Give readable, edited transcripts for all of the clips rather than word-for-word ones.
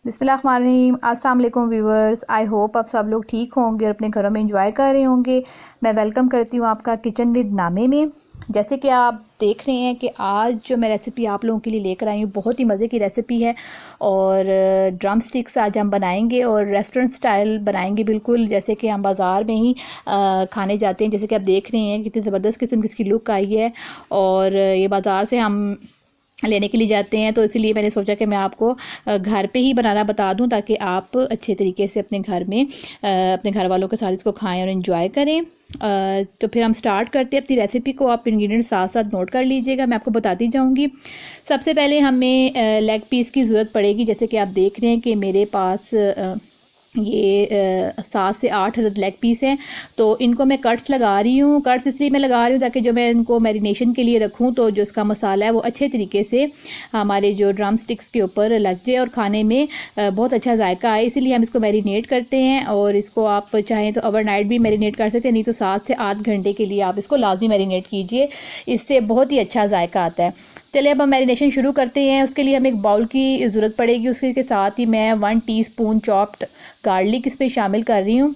बिस्मिल्लाहिर्रहमानिर्रहीम। अस्सलाम वालेकुम व्यूवर्स, आई होप आप सब लोग ठीक होंगे और अपने घरों में एंजॉय कर रहे होंगे। मैं वेलकम करती हूँ आपका किचन विद नामे में। जैसे कि आप देख रहे हैं कि आज जो मैं रेसिपी आप लोगों के लिए लेकर आई हूँ बहुत ही मज़े की रेसिपी है और ड्रम स्टिक्स आज हम बनाएंगे और रेस्टोरेंट स्टाइल बनाएंगे, बिल्कुल जैसे कि हम बाज़ार में ही खाने जाते हैं। जैसे कि आप देख रहे हैं कितनी ज़बरदस्त किस्म की इसकी लुक आई है और ये बाज़ार से हम लेने के लिए जाते हैं, तो इसलिए मैंने सोचा कि मैं आपको घर पे ही बनाना बता दूं ताकि आप अच्छे तरीके से अपने घर में अपने घर वालों के साथ इसको खाएं और इन्जॉय करें। तो फिर हम स्टार्ट करते हैं अपनी रेसिपी को। आप इंग्रेडिएंट्स साथ साथ नोट कर लीजिएगा, मैं आपको बताती जाऊंगी। सबसे पहले हमें लेग पीस की ज़रूरत पड़ेगी। जैसे कि आप देख रहे हैं कि मेरे पास ये 7 से 8 लेग पीस हैं, तो इनको मैं कट्स लगा रही हूँ। कट्स इसलिए मैं लगा रही हूँ ताकि जो मैं इनको मैरिनेशन के लिए रखूँ तो जो इसका मसाला है वो अच्छे तरीके से हमारे जो ड्रम स्टिक्स के ऊपर लग जाए और खाने में बहुत अच्छा जायका आए। इसीलिए हम इसको मैरिनेट करते हैं और इसको आप चाहें तो ओवरनाइट भी मैरिनेट कर सकते हैं, नहीं तो 7 से 8 घंटे के लिए आप इसको लाजमी मैरिनेट कीजिए, इससे बहुत ही अच्छा जायका आता है। चलिए अब हम मैरिनेशन शुरू करते हैं। उसके लिए हमें एक बाउल की ज़रूरत पड़ेगी। उसके साथ ही मैं 1 टीस्पून चॉप्ड गार्लिक इस पर शामिल कर रही हूँ।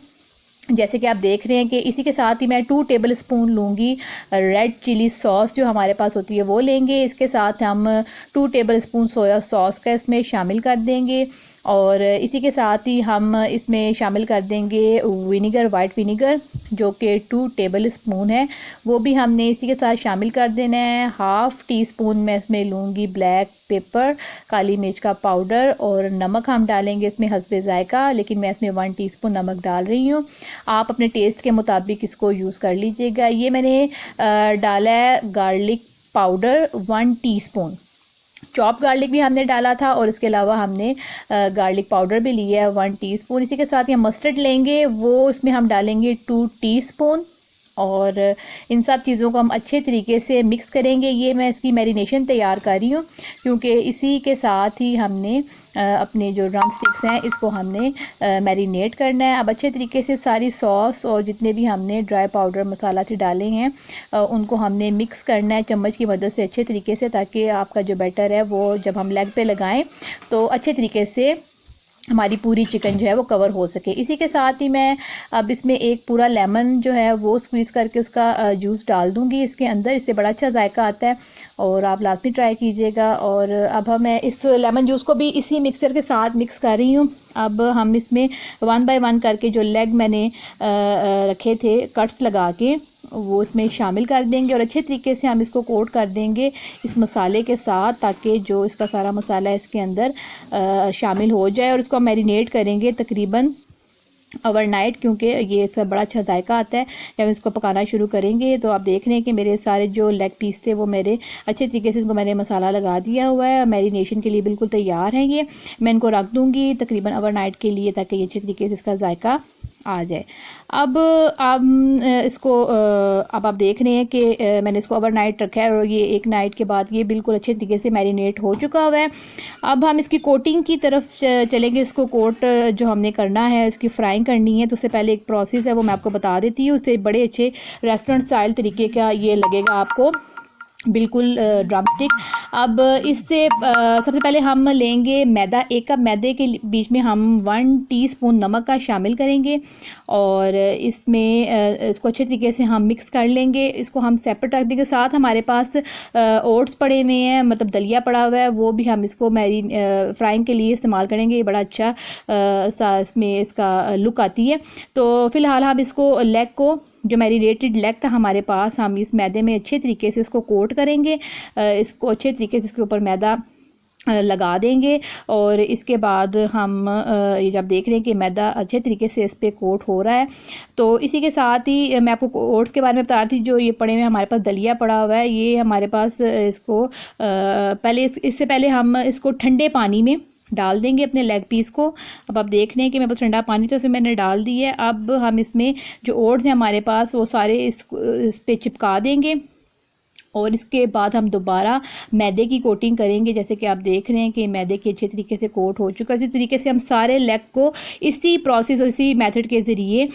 जैसे कि आप देख रहे हैं कि इसी के साथ ही मैं 2 टेबल स्पून लूँगी रेड चिली सॉस जो हमारे पास होती है वो लेंगे। इसके साथ हम 2 टेबल स्पून सोया सॉस का इसमें शामिल कर देंगे और इसी के साथ ही हम इसमें शामिल कर देंगे विनीगर, वाइट विनीगर जो कि 2 टेबल स्पून है, वो भी हमने इसी के साथ शामिल कर देना है। 1/2 टीस्पून मैं इसमें लूँगी ब्लैक पेपर, काली मिर्च का पाउडर, और नमक हम डालेंगे इसमें हस्बे ज़ायका, लेकिन मैं इसमें 1 टीस्पून नमक डाल रही हूँ। आप अपने टेस्ट के मुताबिक इसको यूज़ कर लीजिएगा। ये मैंने डाला है garlic powder 1 teaspoon. Chop garlic भी हमने डाला था और इसके अलावा हमने गार्लिक पाउडर भी लिया है 1 टीस्पून। इसी के साथ ये मस्टर्ड लेंगे, वो इसमें हम डालेंगे 2 टीस्पून और इन सब चीज़ों को हम अच्छे तरीके से मिक्स करेंगे। ये मैं इसकी मैरिनेशन तैयार कर रही हूँ क्योंकि इसी के साथ ही हमने अपने जो ड्रम स्टिक्स हैं इसको हमने मैरिनेट करना है। अब अच्छे तरीके से सारी सॉस और जितने भी हमने ड्राई पाउडर मसाला से डाले हैं उनको हमने मिक्स करना है चम्मच की मदद से अच्छे तरीके से, ताकि आपका जो बैटर है वो जब हम लेग पे लगाएं तो अच्छे तरीके से हमारी पूरी चिकन जो है वो कवर हो सके। इसी के साथ ही मैं अब इसमें एक पूरा लेमन जो है वो स्क्वीज़ करके उसका जूस डाल दूँगी इसके अंदर, इससे बड़ा अच्छा जायका आता है और आप लाजमी ट्राई कीजिएगा। और अब मैं इस लेमन जूस को भी इसी मिक्सचर के साथ मिक्स कर रही हूँ। अब हम इसमें 1 बाय 1 करके जो लेग मैंने रखे थे कट्स लगा के वो इसमें शामिल कर देंगे और अच्छे तरीके से हम इसको कोट कर देंगे इस मसाले के साथ, ताकि जो इसका सारा मसाला है इसके अंदर शामिल हो जाए। और इसको मैरिनेट करेंगे तकरीबन ओवरनाइट, क्योंकि ये इसका बड़ा अच्छा जायका आता है जब इसको पकाना शुरू करेंगे। तो आप देख रहे हैं कि मेरे सारे जो लेग पीस थे वो मेरे अच्छे तरीके से इनको मैंने मसाला लगा दिया हुआ है, मैरिनेशन के लिए बिल्कुल तैयार हैं। ये मैं इनको रख दूँगी तकरीबन ओवरनाइट के लिए ताकि ये अच्छे तरीके से इसका जायका आ जाए। अब आप इसको अब आप देख रहे हैं कि मैंने इसको ओवरनाइट रखा है और ये एक नाइट के बाद ये बिल्कुल अच्छे तरीके से मैरिनेट हो चुका हुआ है। अब हम इसकी कोटिंग की तरफ चलेंगे। इसको कोट जो हमने करना है, इसकी फ्राइंग करनी है, तो उससे पहले एक प्रोसेस है वो मैं आपको बता देती हूँ। उससे बड़े अच्छे रेस्टोरेंट स्टाइल तरीके का ये लगेगा आपको, बिल्कुल ड्रम स्टिक। अब इससे सबसे पहले हम लेंगे मैदा। 1 कप मैदे के बीच में हम 1 टीस्पून नमक का शामिल करेंगे और इसमें इसको अच्छे तरीके से हम मिक्स कर लेंगे। इसको हम सेपरेट रख देंगे। साथ हमारे पास ओट्स पड़े हुए हैं, मतलब दलिया पड़ा हुआ है, वो भी हम इसको फ्राइंग के लिए इस्तेमाल करेंगे। ये बड़ा अच्छा सा इसमें इसका लुक आती है। तो फ़िलहाल हम इसको लेग को, जो मैरिनेटेड लेग था हमारे पास, हम इस मैदे में अच्छे तरीके से उसको कोट करेंगे। इसको अच्छे तरीके से इसके ऊपर मैदा लगा देंगे और इसके बाद हम ये जब देख रहे हैं कि मैदा अच्छे तरीके से इस पर कोट हो रहा है, तो इसी के साथ ही मैं आपको ओट्स के बारे में बता रही थी। जो ये पड़े हुए हमारे पास दलिया पड़ा हुआ है, ये हमारे पास इसको इससे पहले हम इसको ठंडे पानी में डाल देंगे अपने लेग पीस को। अब आप देख रहे हैं कि मेरे पास ठंडा पानी था, उसमें मैंने डाल दी है। अब हम इसमें जो ओट्स हैं हमारे पास वो सारे इस पे चिपका देंगे और इसके बाद हम दोबारा मैदे की कोटिंग करेंगे। जैसे कि आप देख रहे हैं कि मैदे की अच्छे तरीके से कोट हो चुका है। इसी तरीके से हम सारे लेग को इसी प्रोसेस और इसी मेथड के ज़रिए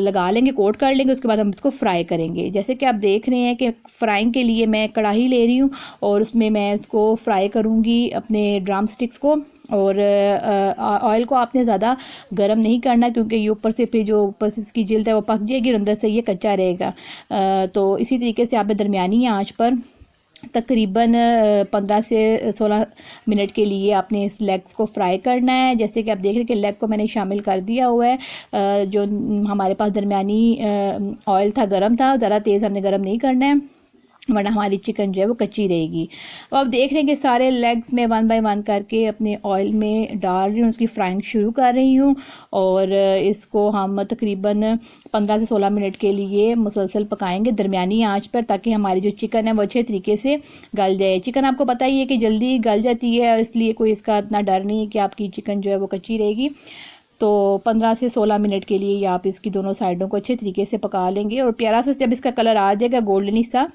लगा लेंगे, कोट कर लेंगे। उसके बाद हम इसको फ्राई करेंगे। जैसे कि आप देख रहे हैं कि फ्राइंग के लिए मैं कढ़ाई ले रही हूँ और उसमें मैं इसको फ्राई करूँगी अपने ड्रम स्टिक्स को। और ऑयल को आपने ज़्यादा गर्म नहीं करना, क्योंकि ये ऊपर से फिर जो ऊपर से इसकी जिल्द है वो पक जाएगी और अंदर से ये कच्चा रहेगा। तो इसी तरीके से आपने दरमियानी आंच पर तकरीबन 15 से 16 मिनट के लिए आपने इस लेग्स को फ्राई करना है। जैसे कि आप देख रहे हैं कि लेग को मैंने शामिल कर दिया हुआ है। जो हमारे पास दरमियानी ऑयल था, गर्म था, ज़्यादा तेज़ हमने गर्म नहीं करना है, वरना हमारी चिकन जो है वो कच्ची रहेगी। अब आप देख रहे हैं कि सारे लेग्स में 1 बाय 1 करके अपने ऑयल में डाल रही हूँ, उसकी फ्राइंग शुरू कर रही हूँ और इसको हम तकरीबन 15 से 16 मिनट के लिए मुसलसल पकाएंगे दरमियानी आंच पर, ताकि हमारी जो चिकन है वो अच्छे तरीके से गल जाए। चिकन आपको पता ही है कि जल्दी गल जाती है, इसलिए कोई इसका इतना डर नहीं है कि आपकी चिकन जो है वो कच्ची रहेगी। तो 15 से 16 मिनट के लिए आप इसकी दोनों साइडों को अच्छे तरीके से पका लेंगे और प्यारा सा जब इसका कलर आ जाएगा गोल्डनी सा,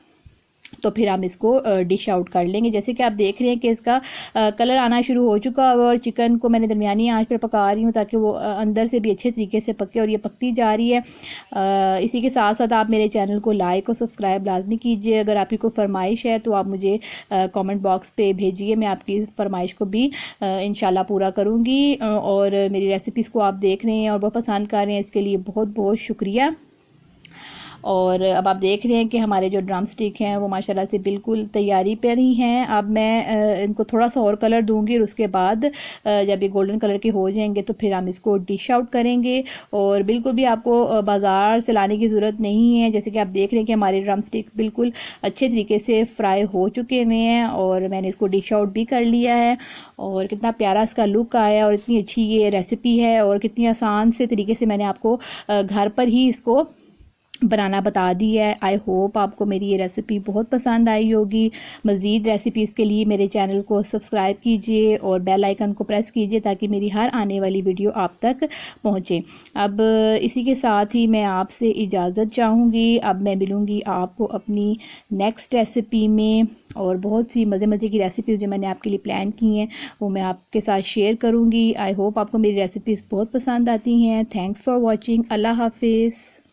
तो फिर हम इसको डिश आउट कर लेंगे। जैसे कि आप देख रहे हैं कि इसका कलर आना शुरू हो चुका है और चिकन को मैंने दरमियानी आंच पर पका रही हूँ ताकि वो अंदर से भी अच्छे तरीके से पके, और ये पकती जा रही है। इसी के साथ साथ आप मेरे चैनल को लाइक और सब्सक्राइब लाजमी कीजिए। अगर आपकी कोई फरमाइश है तो आप मुझे कमेंट बॉक्स पे भेजिए, मैं आपकी फरमाइश को भी इंशाल्लाह पूरा करूँगी। और मेरी रेसिपीज़ को आप देख रहे हैं और बहुत पसंद कर रहे हैं, इसके लिए बहुत बहुत शुक्रिया। और अब आप देख रहे हैं कि हमारे जो ड्रम स्टिक हैं वो माशाल्लाह से बिल्कुल तैयारी पर ही हैं। अब मैं इनको थोड़ा सा और कलर दूंगी और उसके बाद जब ये गोल्डन कलर के हो जाएंगे तो फिर हम इसको डिश आउट करेंगे। और बिल्कुल भी आपको बाज़ार से लाने की ज़रूरत नहीं है। जैसे कि आप देख रहे हैं कि हमारे ड्रम स्टिक बिल्कुल अच्छे तरीके से फ्राई हो चुके हुए हैं और मैंने इसको डिश आउट भी कर लिया है। और कितना प्यारा इसका लुक आया और इतनी अच्छी ये रेसिपी है और कितनी आसान से तरीके से मैंने आपको घर पर ही इसको बनाना बता दी है। आई होप आपको मेरी ये रेसिपी बहुत पसंद आई होगी। मज़ीद रेसिपीज़ के लिए मेरे चैनल को सब्सक्राइब कीजिए और बेल आइकन को प्रेस कीजिए ताकि मेरी हर आने वाली वीडियो आप तक पहुँचे। अब इसी के साथ ही मैं आपसे इजाज़त चाहूँगी। अब मैं मिलूँगी आपको अपनी नेक्स्ट रेसिपी में, और बहुत सी मज़े मज़े की रेसिपीज़ जो मैंने आपके लिए प्लान की हैं वो मैं आपके साथ शेयर करूँगी। आई होप आपको मेरी रेसिपीज़ बहुत पसंद आती हैं। Thanks for watching. अल्लाह हाफिज़।